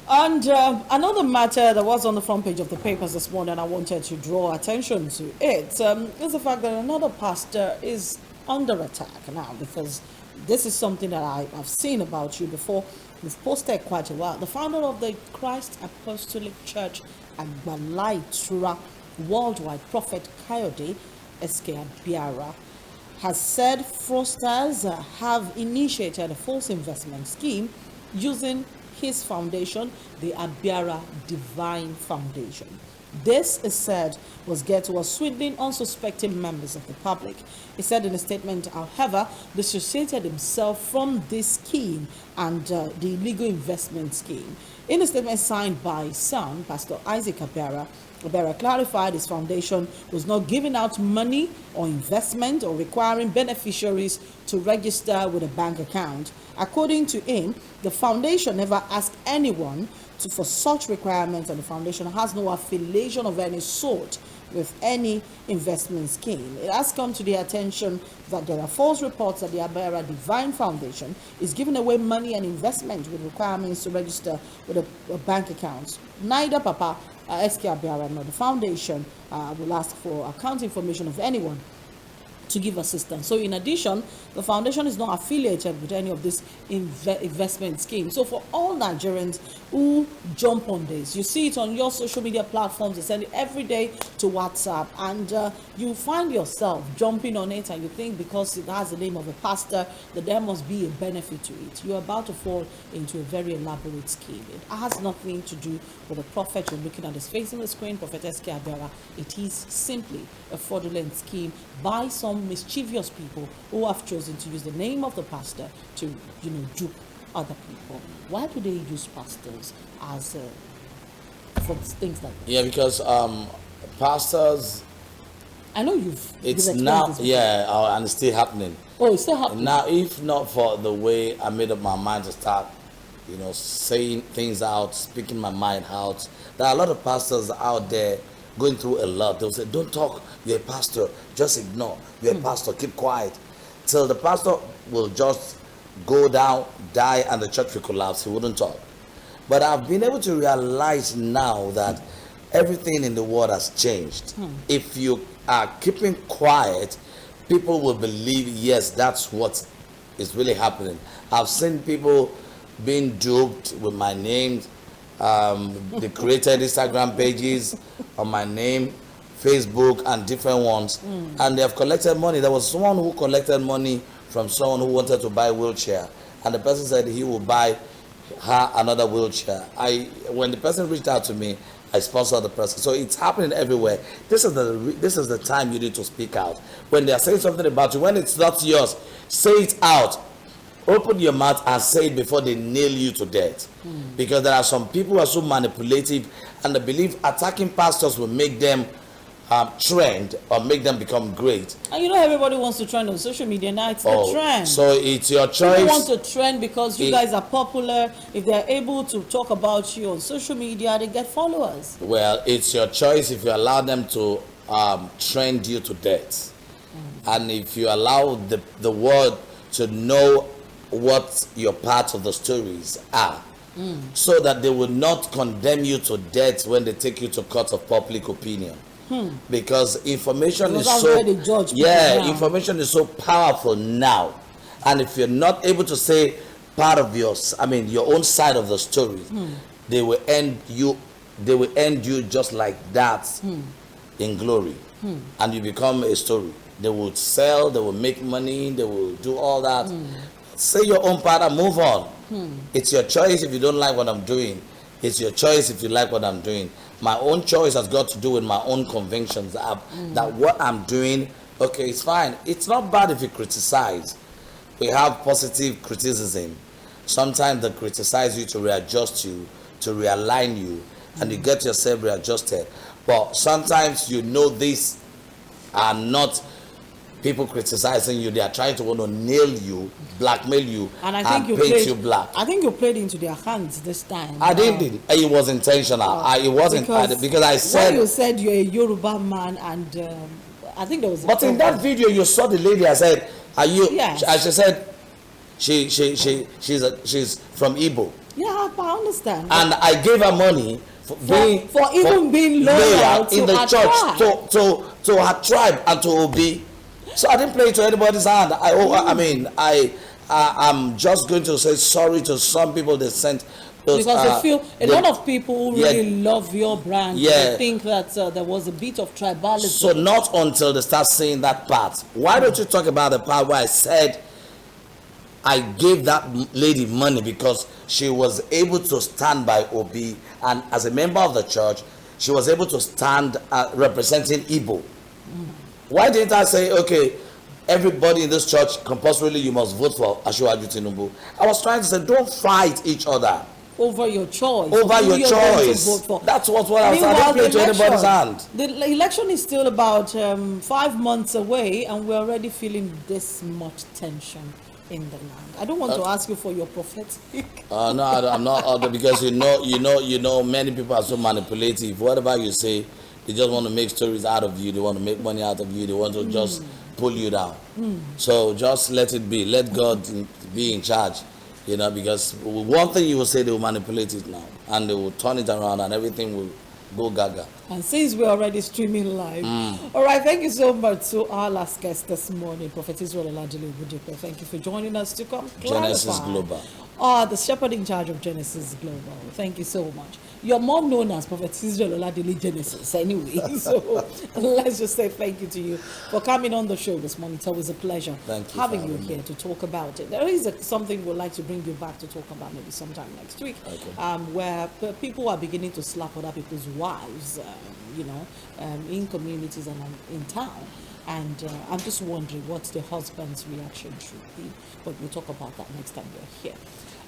And another matter that was on the front page of the papers this morning, I wanted to draw attention to it, is the fact that another pastor is under attack now, because this is something that I've seen about you before. You've posted quite a while. The founder of the Christ Apostolic Church, Abiara Worldwide, Prophet Kayode Abiara, has said fraudsters have initiated a false investment scheme using his foundation, the Abiara Divine Foundation. This, is said, was geared towards swindling unsuspecting members of the public. He said in a statement, however, dissociated himself from this scheme and the illegal investment scheme. In a statement signed by his son, Pastor Isaac Abiara, Abiara clarified his foundation was not giving out money or investment or requiring beneficiaries to register with a bank account. According to him, the foundation never asked anyone for such requirements, and the foundation has no affiliation of any sort with any investment scheme. It has come to the attention that there are false reports that the Abiara Divine Foundation is giving away money and investment with requirements to register with a bank account. Neither Papa Abiara nor the foundation will ask for account information of anyone to give assistance. So in addition, the foundation is not affiliated with any of this investment scheme. So for all Nigerians who jump on this, you see it on your social media platforms, you send it every day to WhatsApp, and you find yourself jumping on it, and you think because it has the name of a pastor that there must be a benefit to it. You're about to fall into a very elaborate scheme. It has nothing to do with the prophet you're looking at his face on the screen, Prophet Abiara. It is simply a fraudulent scheme by some mischievous people who have chosen to use the name of the pastor to, dupe other people. Why do they use pastors as for things like that? Yeah, because pastors. I know you've. It's now, and it's still happening. Oh, it's still happening. Now, if not for the way I made up my mind to start, saying things out, speaking my mind out, there are a lot of pastors out there going through a lot. They'll say, don't talk, you're a pastor, just ignore, you're a pastor, keep quiet. Till the pastor will just go down, die, and the church will collapse. He wouldn't talk. But I've been able to realize now that everything in the world has changed. If you are keeping quiet, people will believe, yes, that's what is really happening. I've seen people being duped with my name. They created Instagram pages on my name, Facebook, and different ones, and they have collected money. There was someone who collected money from someone who wanted to buy a wheelchair, and the person said he will buy her another wheelchair. When the person reached out to me, I sponsored the person. So it's happening everywhere. This is the time you need to speak out. When they are saying something about you, when it's not yours, say it out. Open your mouth and say it before they nail you to death. Because there are some people who are so manipulative, and they believe attacking pastors will make them trend or make them become great. And everybody wants to trend on social media now. It's the trend. So it's your choice. People want to trend because you guys are popular. If they're able to talk about you on social media, they get followers. Well, it's your choice if you allow them to trend you to death. And if you allow the world to know what your parts of the stories are, so that they will not condemn you to death when they take you to court of public opinion. Because information is so information is so powerful now, and if you're not able to say part of your own side of the story, they will end you just like that in glory, and you become a story. They will sell, they will make money, they will do all that. Say your own part and move on. It's your choice if you don't like what I'm doing. It's your choice if you like what I'm doing. My own choice has got to do with my own convictions that what I'm doing, okay, it's fine. It's not bad if you criticize. We have positive criticism. Sometimes they criticize you to readjust you, to realign you, and you get yourself readjusted. But sometimes these are not people criticizing you. They are trying to want to nail you, blackmail you, and paint you black. I think you played into their hands this time. I didn't. It was intentional. It wasn't because I said. When you said you're a Yoruba man, and I think there was. But in that video, you saw the lady. I said, "Are you?" Yes. She said, she's from Igbo. Yeah, I understand. And I gave her money for being loyal to in the her church tribe. to her tribe and to Obi. So I didn't play to anybody's hand. I mean, I'm just going to say sorry to some people that sent those. Because they feel a lot of people who yeah, really love your brand. Yeah. They think that there was a bit of tribalism. So not until they start saying that part. Why don't you talk about the part where I said I gave that lady money because she was able to stand by Obi, and as a member of the church, she was able to stand representing Igbo. Why didn't I say, okay, everybody in this church, compulsorily you must vote for Asiwaju Tinubu? I was trying to say, don't fight each other. Over your choice. Over your choice. Vote for. That's what I was. I Meanwhile, didn't play to anybody's hand. The election is still about 5 months away, and we're already feeling this much tension in the land. I don't want to ask you for your prophetic. No, I'm not, because you know, many people are so manipulative. Whatever you say, they just want to make stories out of you. They want to make money out of you. They want to just pull you down. So just let it be. Let God be in charge. Because one thing you will say, they will manipulate it now, and they will turn it around, and everything will go gaga. And since we're already streaming live, all right, thank you so much to our last guest this morning, Prophet Israel Oladile Obudepe. Thank you for joining us to come Genesis Global. The shepherd in charge of Genesis Global. Thank you so much. You're more known as Prophet Israel Oladile Genesis anyway. So let's just say thank you to you for coming on the show this morning. It's always a pleasure having you here to talk about it. There is something we'd like to bring you back to talk about maybe sometime next week, where people are beginning to slap other people's wives, in communities and in town. And I'm just wondering what the husband's reaction should be. But we'll talk about that next time we're here.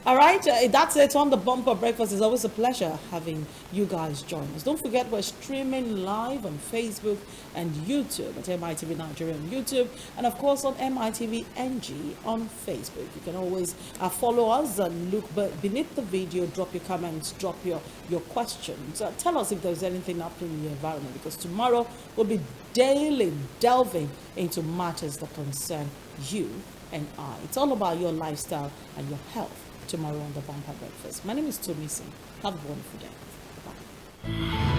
All right, that's it on the Bumper Breakfast. It's always a pleasure having you guys join us. Don't forget, we're streaming live on Facebook and YouTube at MITV Nigeria on YouTube, and of course on MITV NG on Facebook. You can always follow us and look beneath the video, drop your comments, drop your questions. Tell us if there's anything happening in your environment, because tomorrow we'll be delving into matters that concern you and I. It's all about your lifestyle and your health tomorrow on the Bumper Breakfast. My name is Tomisi. Have a wonderful day. Bye.